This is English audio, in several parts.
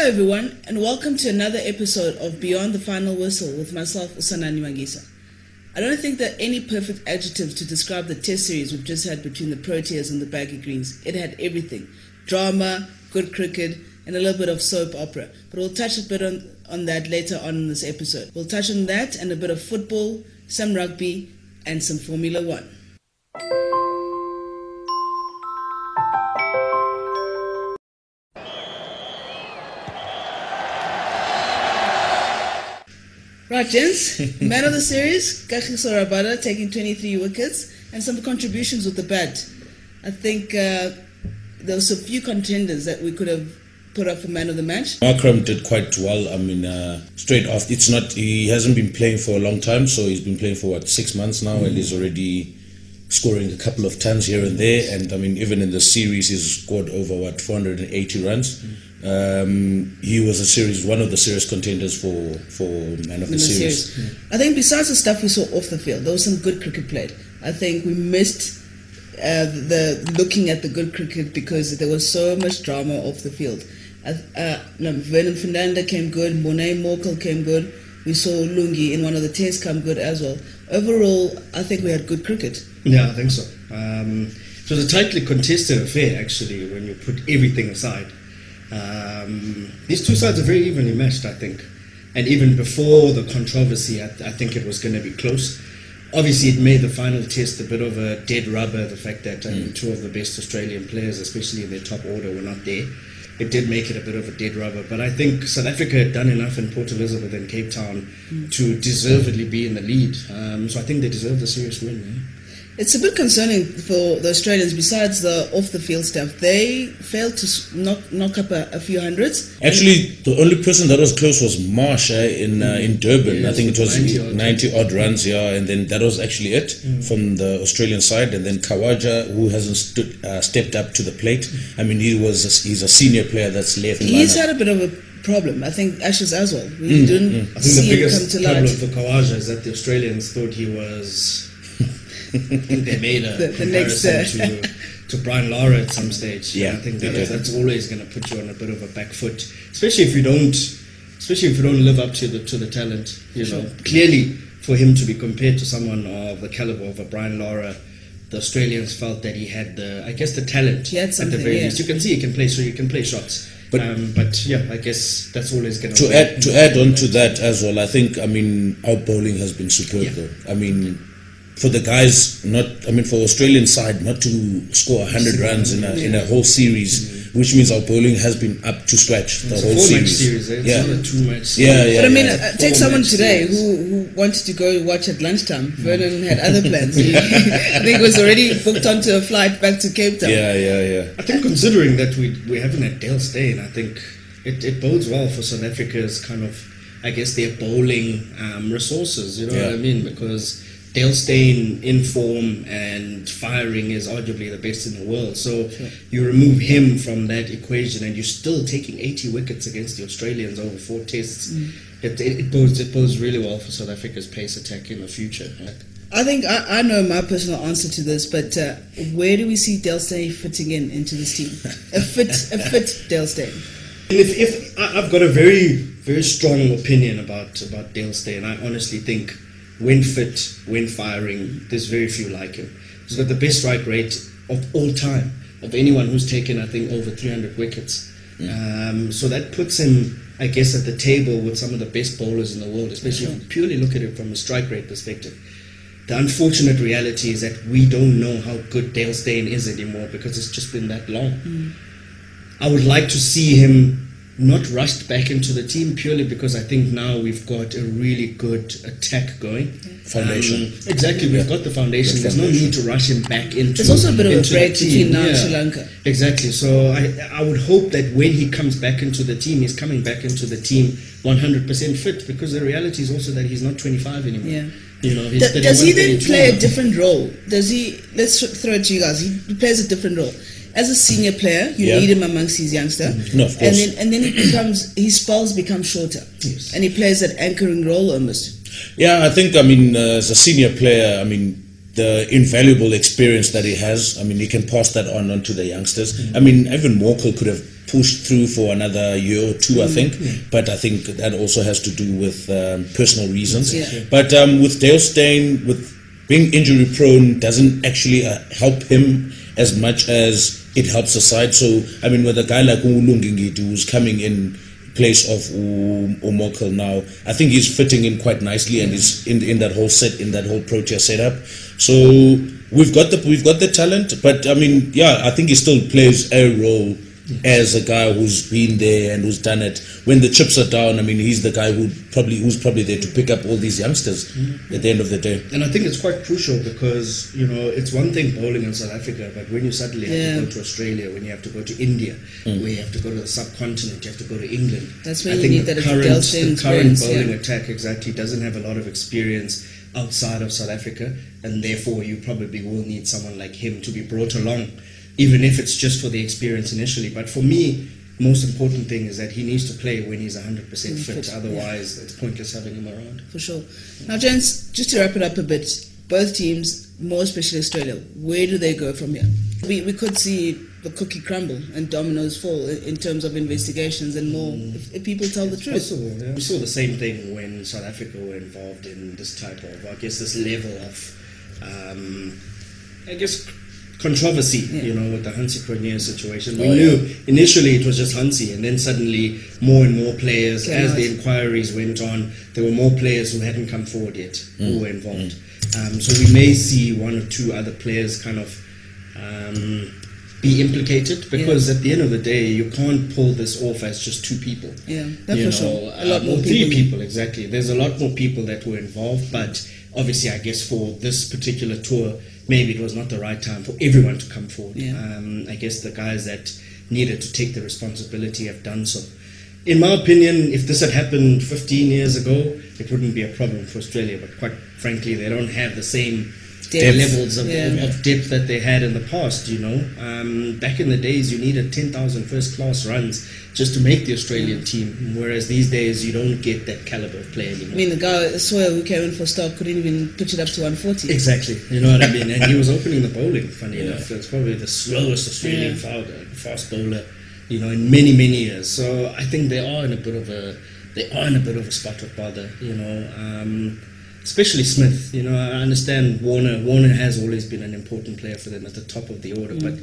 Hello everyone, and welcome to another episode of Beyond the Final Whistle with myself, Usanani Magisa. I don't think there are any perfect adjectives to describe the test series we've just had between the Proteas and the Baggy Greens. It had everything: drama, good cricket, and a little bit of soap opera. But we'll touch a bit on that later on in this episode. We'll touch on that and a bit of football, some rugby, and some Formula One. Right, gents, man of the series, Kagiso Rabada taking 23 wickets and some contributions with the bat. I think there was a few contenders that we could have put up for man of the match. Markram did quite well. I mean, straight off, he hasn't been playing for a long time, so he's been playing for 6 months now, and he's already scoring a couple of tons here and there. And I mean, even in the series, he's scored over 480 runs. He was one of the serious contenders for man of the series. I think besides the stuff we saw off the field, there was some good cricket played. I think we missed looking at the good cricket because there was so much drama off the field. Vernon Fernanda came good, Monet Morkel came good. We saw Lungi in one of the tests come good as well. Overall, I think we had good cricket. Yeah, I think so. It was a tightly contested affair, actually, when you put everything aside. These two sides are very evenly matched, I think. And even before the controversy, I think it was going to be close. Obviously, it made the final test a bit of a dead rubber, the fact that two of the best Australian players, especially in their top order, were not there. It did make it a bit of a dead rubber. But I think South Africa had done enough in Port Elizabeth and Cape Town to deservedly be in the lead. So I think they deserved a serious win. Yeah? It's a bit concerning for the Australians. Besides the off-the-field stuff, they failed to knock up a few hundreds. Actually, the only person that was close was Marsh in Durban. Yeah, I think it was 90 odd yeah. runs, yeah, and then that was actually it from the Australian side. And then Khawaja, who hasn't stepped up to the plate. I mean, he's a senior player that's left. He's had a bit of a problem. I think Ashes as well. We didn't I think see the it come biggest to light. problem for Khawaja is that the Australians thought he was... I think they made a comparison to Brian Lara at some stage. Yeah, I think that's always going to put you on a bit of a back foot, especially if you don't live up to the talent. You know, clearly for him to be compared to someone of the caliber of a Brian Lara, the Australians felt that he had the talent. He had at something, the very yeah. least. You can see he can play, so you can play shots. But yeah, I guess that's always going to add on to that as well. I think our bowling has been superb though. I mean, for the guys, for Australian side not to score 100 runs in a whole series, which means our bowling has been up to scratch the whole series. It's yeah. not a 2-match series. Yeah. But I mean, take someone today who wanted to go watch at lunchtime. Vernon had other plans. I think was already booked onto a flight back to Cape Town. Yeah. I think considering that we haven't had Dale Steyn, I think it bodes well for South Africa's kind of, I guess, their bowling resources. You know what I mean? Because Dale Steyn in form and firing is arguably the best in the world. So you remove him from that equation and you're still taking 80 wickets against the Australians over 4 tests. It bodes really well for South Africa's pace attack in the future. I think I know my personal answer to this, but where do we see Dale Steyn fitting into this team? A fit Dale Steyn. If I've got a very, very strong opinion about Dale Steyn. I honestly think when fit, when firing, there's very few like him. He's got the best strike rate of all time, of anyone who's taken, I think, over 300 wickets. So that puts him, I guess, at the table with some of the best bowlers in the world, especially if you purely look at it from a strike rate perspective. The unfortunate reality is that we don't know how good Dale Steyn is anymore because it's just been that long. I would like to see him not rushed back into the team purely because I think now we've got a really good attack going. Foundation. Exactly, we've got the foundation. There's no need to rush him back into. There's also a bit of a break between now and Yeah. Sri Lanka. Exactly. So I would hope that when he comes back into the team, he's coming back into the team 100% fit, because the reality is also that he's not 25 anymore. Yeah. You know, Does he then play a different role? Does he? Let's throw it to you guys. He plays a different role. As a senior player, you need him amongst his youngster. No, of course. And then his spells become shorter. Yes. And he plays that anchoring role almost. Yeah, I think, as a senior player, the invaluable experience that he has, he can pass that on to the youngsters. Evan Morkel could have pushed through for another year or two, I think. But I think that also has to do with personal reasons. But with Dale Steyn, with being injury prone, doesn't actually help him as much as it helps the side. So, I mean, with a guy like Ulungingiti, who's coming in place of Omokel now, I think he's fitting in quite nicely and is in that whole set, in that whole Protea setup. So we've got the talent, but I mean, I think he still plays a role as a guy who's been there and who's done it. When the chips are down, I mean, he's the guy who's probably there to pick up all these youngsters at the end of the day. And I think it's quite crucial because, you know, it's one thing bowling in South Africa, but when you suddenly have to go to Australia, when you have to go to India, where you have to go to the subcontinent, you have to go to England. That's when you need that the current bowling attack exactly doesn't have a lot of experience outside of South Africa, and therefore you probably will need someone like him to be brought along, even if it's just for the experience initially. But for me, most important thing is that he needs to play when he's 100% fit. Otherwise, it's pointless having him around. For sure. Now, gents, just to wrap it up a bit, both teams, more especially Australia, where do they go from here? We could see the cookie crumble and dominoes fall in terms of investigations and more if people tell the truth. Possible, yeah. We saw the same thing when South Africa were involved in this type of, I guess, this level of, controversy, you know, with the Hansi Cronje situation. We knew initially it was just Hansi, and then suddenly more and more players, as the inquiries went on, there were more players who hadn't come forward yet who were involved. So we may see one or two other players kind of be implicated, because at the end of the day, you can't pull this off as just two people. Yeah, that's for sure. A lot more people. Three people, exactly. There's a lot more people that were involved, but obviously, I guess for this particular tour, maybe it was not the right time for everyone to come forward. I guess the guys that needed to take the responsibility have done so. In my opinion, if this had happened 15 years ago, it wouldn't be a problem for Australia, but quite frankly, they don't have the same levels of depth that they had in the past, you know. Back in the days, you needed 10,000 first-class runs just to make the Australian team, whereas these days, you don't get that caliber of player anymore. I mean, the guy, Sawyer, who came in for Stark, couldn't even pitch it up to 140. Exactly, you know what I mean? And he was opening the bowling, funny enough. It's probably the slowest Australian fast bowler, you know, in many, many years. So I think they are in a bit of a spot of bother, you know. Especially Smith, you know. I understand Warner has always been an important player for them at the top of the order, but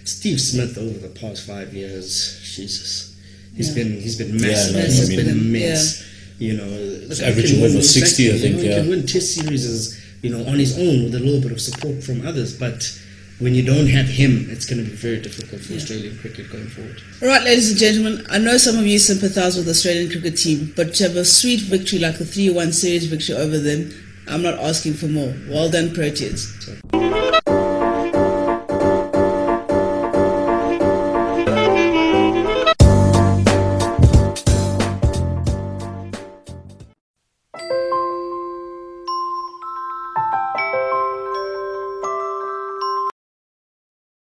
Steve Smith over the past 5 years, Jesus, he's been massive. He's been immense. You know, it's averaging over 60, I think. He can win Test series, you know, on his own with a little bit of support from others, but when you don't have him, it's going to be very difficult for Australian cricket going forward. All right, ladies and gentlemen, I know some of you sympathise with the Australian cricket team, but to have a sweet victory like the 3-1 series victory over them, I'm not asking for more. Well done, Proteas.